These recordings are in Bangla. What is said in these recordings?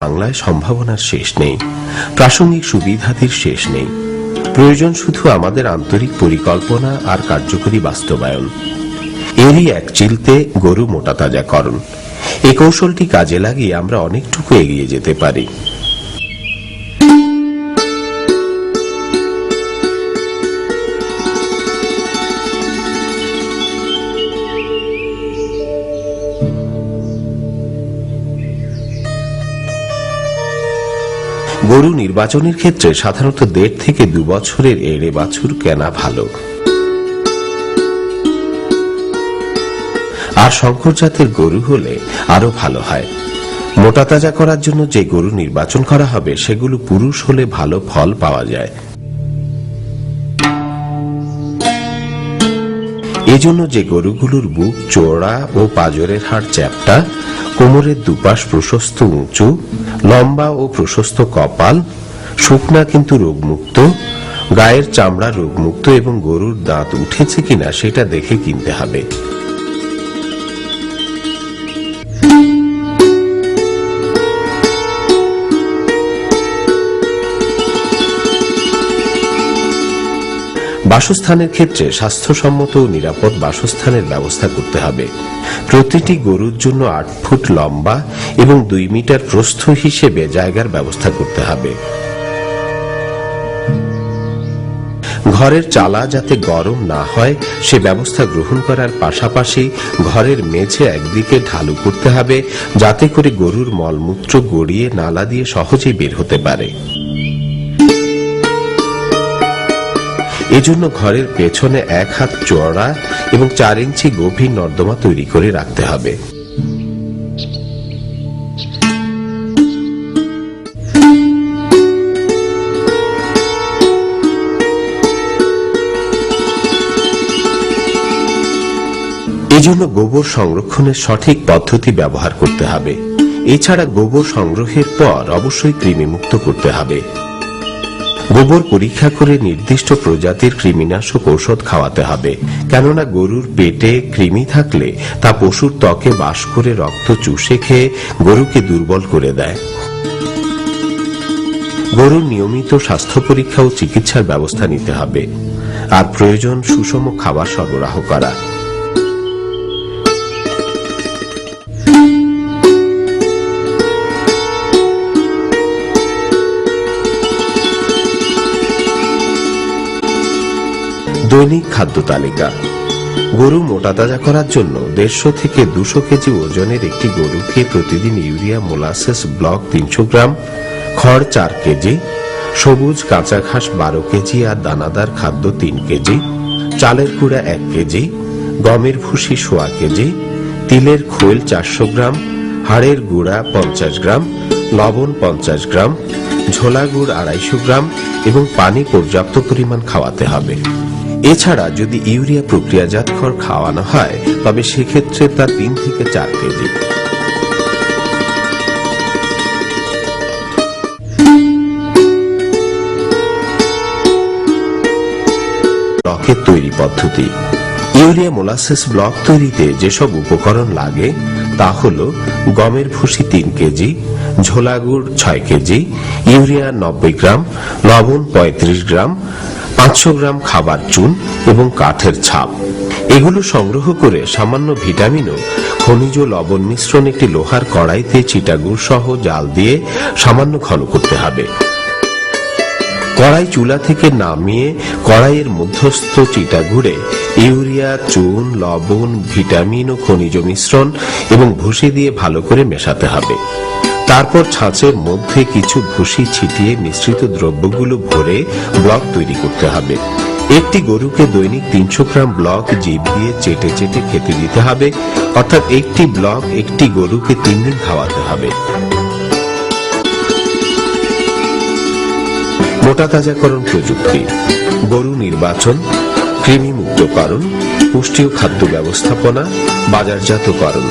বাংলায় সম্ভাবনার শেষ নেই, প্রাসঙ্গিক সুবিধাদির শেষ নেই। প্রয়োজন শুধু আমাদের আন্তরিক পরিকল্পনা আর কার্যকরী বাস্তবায়ন। এরই এক চিলতে গরু মোটাতাজাকরণ। এই কৌশলটি কাজে লাগিয়ে আমরা অনেকটুকু এগিয়ে যেতে পারি। গরু নির্বাচনের ক্ষেত্রে সাধারণত 1.5 থেকে 2 বছরের এড়ে বাছুর কেনা ভালো। আর শঙ্কর জাতের গরু হলে আরো ভালো হয়। মোটাতাজা করার জন্য যে গরু নির্বাচন করা হবে সেগুলো পুরুষ হলে ভালো ফল পাওয়া যায়। এজন্য যে গরুগুলোর বুক চওড়া ও পাঁজরের হাড় চ্যাপ্টা, কোমরের দুপাশ প্রশস্ত উঁচু, লম্বা ও প্রশস্ত কপাল, শুকনা কিন্তু রোগমুক্ত, গায়ের চামড়া রোগমুক্ত এবং গরুর দাঁত উঠেছে কিনা সেটা দেখে কিনতে হবে। বাসস্থানের ক্ষেত্রে স্বাস্থ্যসম্মত ও নিরাপদ বাসস্থানের ব্যবস্থা করতে হবে। প্রতিটি গরুর জন্য 8 ফুট লম্বা এবং 2 মিটার প্রস্থ হিসেবে জায়গার ব্যবস্থা করতে হবে। ঘরের চালা যাতে গরম না হয় সে ব্যবস্থা গ্রহণ করার পাশাপাশি ঘরের মেঝে একদিকে ঢালু করতে হবে, যাতে করে গরুর মলমূত্র গড়িয়ে নালা দিয়ে সহজেই বের হতে পারে। এজন্য ঘরের পেছনে 1 হাত চওড়া এবং 4 ইঞ্চি গভীর নর্দমা তৈরি করে রাখতে হবে। এজন্য গোবর সংরক্ষণের সঠিক পদ্ধতি ব্যবহার করতে হবে। এছাড়া গোবর সংগ্রহের পর অবশ্যই কৃমিমুক্ত করতে হবে। গোবর পরীক্ষা করে নির্দিষ্ট প্রজাতির কৃমিনাশক ঔষধ খাওয়াতে হবে, কেননা গরুর পেটে কৃমি থাকলে তা পশুর ত্বকে বাস করে রক্ত চুষে খেয়ে গরুকে দুর্বল করে দেয়। গরুর নিয়মিত স্বাস্থ্য পরীক্ষা ও চিকিৎসার ব্যবস্থা নিতে হবে। আর প্রয়োজন সুষম খাবার সরবরাহ করা। দৈনিক খাদ্য তালিকা। গরু মোটাতাজা করার জন্য 150 থেকে 200 কেজি ওজনের একটি গরুকে প্রতিদিন ইউরিয়া মোলাসেস ব্লক 300 গ্রাম, খড় 4 কেজি, সবুজ কাঁচা ঘাস 12 কেজি আর দানাদার খাদ্য 3 কেজি, চালের গুঁড়া 1 কেজি, গমের ভুসি 1/4 কেজি, তিলের খোল 400 গ্রাম, হাড়ের গুঁড়া 50 গ্রাম, লবণ 50 গ্রাম, ঝোলা গুড় 250 গ্রাম এবং পানি পর্যাপ্ত পরিমাণ খাওয়াতে হবে। এছাড়া যদি ইউরিয়া প্রক্রিয়াজাত খড় খাওয়ানো হয় তবে সেক্ষেত্রে তা 3 থেকে 4 কেজি। ব্লকের তৈরি পদ্ধতি। ইউরিয়া মোলাসেস ব্লক তৈরিতে যেসব উপকরণ লাগে তা হল গমের ভুসি 3 কেজি, ঝোলা গুড় 6 কেজি, ইউরিয়া 90 গ্রাম, লবণ 35 গ্রাম, 500 গ্রাম খাবার চুন এবং কাঠের ছাপ। এগুলো সংগ্রহ করে সামান্য ভিটামিন ও খনিজ লবণ মিশ্রণ একটি লোহার কড়াইতে চিটাগুড় সহ জাল দিয়ে সামান্য ঘন করতে হবে। কড়াই চুলা থেকে নামিয়ে কড়াইয়ের মধ্যস্থ চিটাগুড়ে ইউরিয়া, চুন, লবণ, ভিটামিন ও খনিজ মিশ্রণ এবং ভুসি দিয়ে ভালো করে মেশাতে হবে। তারপর ছাঁচের মধ্যে কিছু ভুসি ছিটিয়ে মিশ্রিত দ্রব্যগুলো ভরে ব্লক তৈরি করতে হবে। একটি গরুকে দৈনিক 300 গ্রাম ব্লক জিভ দিয়ে চেটে চেটে খেতে দিতে হবে, অর্থাৎ একটি ব্লক একটি গরুকে 3 দিন খাওয়াতে হবে। মোটাতাজাকরণ প্রযুক্তি। গরু নির্বাচন, কৃমিমুক্তকরণ, পুষ্টি ও খাদ্য ব্যবস্থাপনা, বাজারজাতকরণ।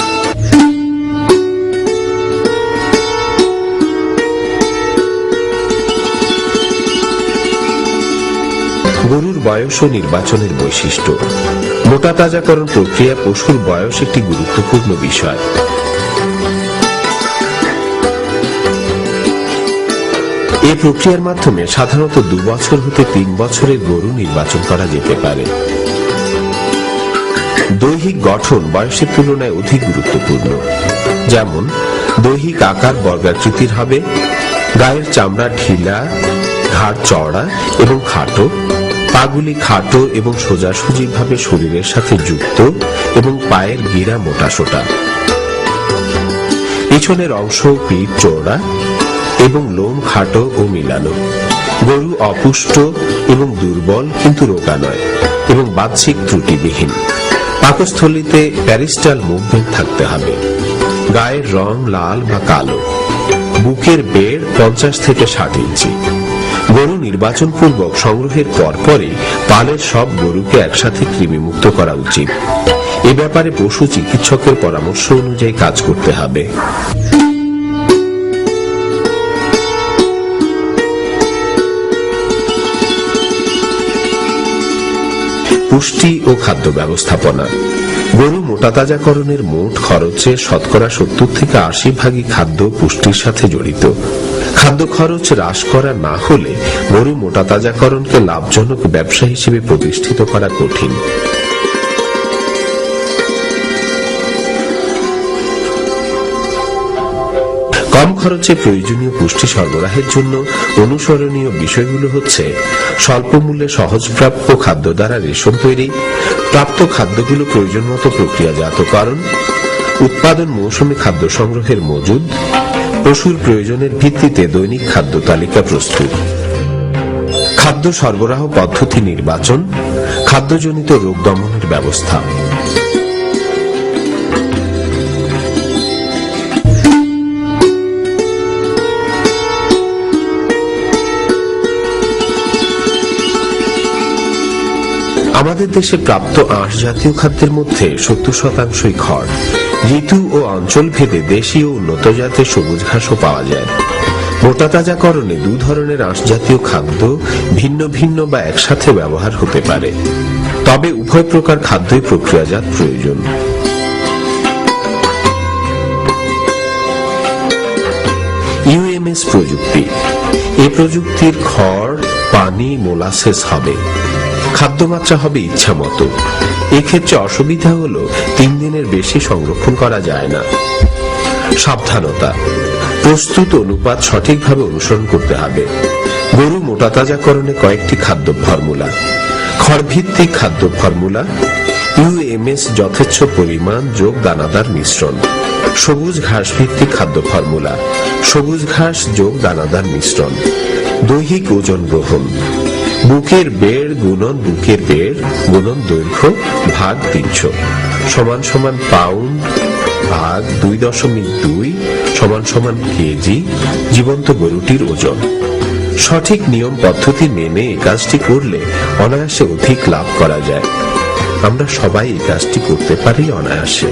গরুর বয়স ও নির্বাচনের বৈশিষ্ট্য। মোটাতাজাকরণ প্রক্রিয়া পশুর বয়স একটি গুরুত্বপূর্ণ বিষয়। এই প্রক্রিয়ার মাধ্যমে সাধারণত 2 বছর হতে 3 বছরের গরু নির্বাচন করা যেতে পারে। দৈহিক গঠন বয়সের তুলনায় অধিক গুরুত্বপূর্ণ। যেমন দৈহিক আকার বর্গাকৃতির হবে, গায়ের চামড়া ঢিলা, ঘাড় চওড়া এবং খাটো, পাগুলি খাটো এবং সোজাসুজি ভাবে শরীরের সাথে যুক্ত এবং পায়ের গিরা মোটাসোটা, পিছনের অংশ পিঠ চওড়া এবং লোম খাটো ও মিলানো। গরু অপুষ্ট এবং দুর্বল কিন্তু রোগা নয় এবং বাহ্যিক ত্রুটিবিহীন। পাকস্থলীতে প্যারিস্টাল মুভমেন্ট থাকতে হবে। গায়ের রং লাল বা কালো। বুকের বেড় 50 থেকে 60 ইঞ্চি। গরু নির্বাচন পূর্বক সংগ্রহের পরপরই পালের সব গরুকে একসাথে কৃমিমুক্ত করা উচিত। এ ব্যাপারে পশু চিকিৎসকের পরামর্শ অনুযায়ী কাজ করতে হবে। পুষ্টি ও খাদ্য ব্যবস্থাপনা। গরু মোটাতাজাকরণের মোট খরচের শতকরা 70 থেকে 80 ভাগই খাদ্য পুষ্টির সাথে জড়িত। খাদ্য খরচ হ্রাস করা না হলে গরু মোটাতাজাকরণকে লাভজনক ব্যবসা হিসেবে প্রতিষ্ঠিত করা কঠিন। কম খরচে প্রয়োজনীয় পুষ্টি সরবরাহের জন্য অনুসরণীয় বিষয়গুলো হচ্ছে: স্বল্প মূল্যে সহজপ্রাপ্য খাদ্য দ্বারা রেশন তৈরি, প্রাপ্ত খাদ্যগুলো প্রয়োজন মতো প্রক্রিয়াজাতকরণ, উৎপাদন মৌসুমে খাদ্য সংগ্রহের মজুদ, পশুর প্রয়োজনের ভিত্তিতে দৈনিক খাদ্য তালিকা প্রস্তুত। খাদ্য সরবরাহ পদ্ধতি নির্বাচন, খাদ্যজনিত রোগ দমনের ব্যবস্থা। আমাদের দেশে প্রাপ্ত আঁশ জাতীয় খাদ্যের মধ্যে 70% খড়। ঋতু ও অঞ্চল ভেদে দেশি ও উন্নত জাতের সবুজ ঘাসও পাওয়া যায়। মোটাতাজাকরণে 2 ধরনের আঁশ জাতীয় খাদ্য ভিন্ন ভিন্ন বা একসাথে ব্যবহার হতে পারে, তবে উভয় প্রকার খাদ্যই প্রক্রিয়াজাত প্রয়োজন। ইউএমএস প্রযুক্তি। এ প্রযুক্তির খড়, পানি, মোলাসেস হবে। খাদ্যমাত্রা হবে ইচ্ছা মতো। এক্ষেত্রে অসুবিধা হলো 3 দিনের বেশি সংরক্ষণ করা যায় না। সাবধানতা: প্রস্তুত অনুপাত সঠিকভাবে অনুসরণ করতে হবে। গরু মোটাতাজাকরণে কয়েকটি খাদ্য ফর্মুলা: খড়ভিত্তিক খাদ্য ফর্মুলা, ইউএমএস যথেচ্ছ পরিমাণ যোগ দানাদার মিশ্রণ। সবুজ ঘাস ভিত্তিক খাদ্য ফর্মুলা, সবুজ ঘাস যোগ দানাদার মিশ্রণ। দৈহিক ওজন গ্রহণ: বুকের বেড় গুণন বুকের বেড় গুণন দৈর্ঘ্য ভাগ 300 সমান সমান পাউন্ড ভাগ 2.2 সমান সমান কেজি জীবন্ত গরুটির ওজন। সঠিক নিয়ম পদ্ধতি মেনে এই কাজটি করলে অনায়াসে অধিক লাভ করা যায়। আমরা সবাই এই কাজটি করতে পারি অনায়াসে।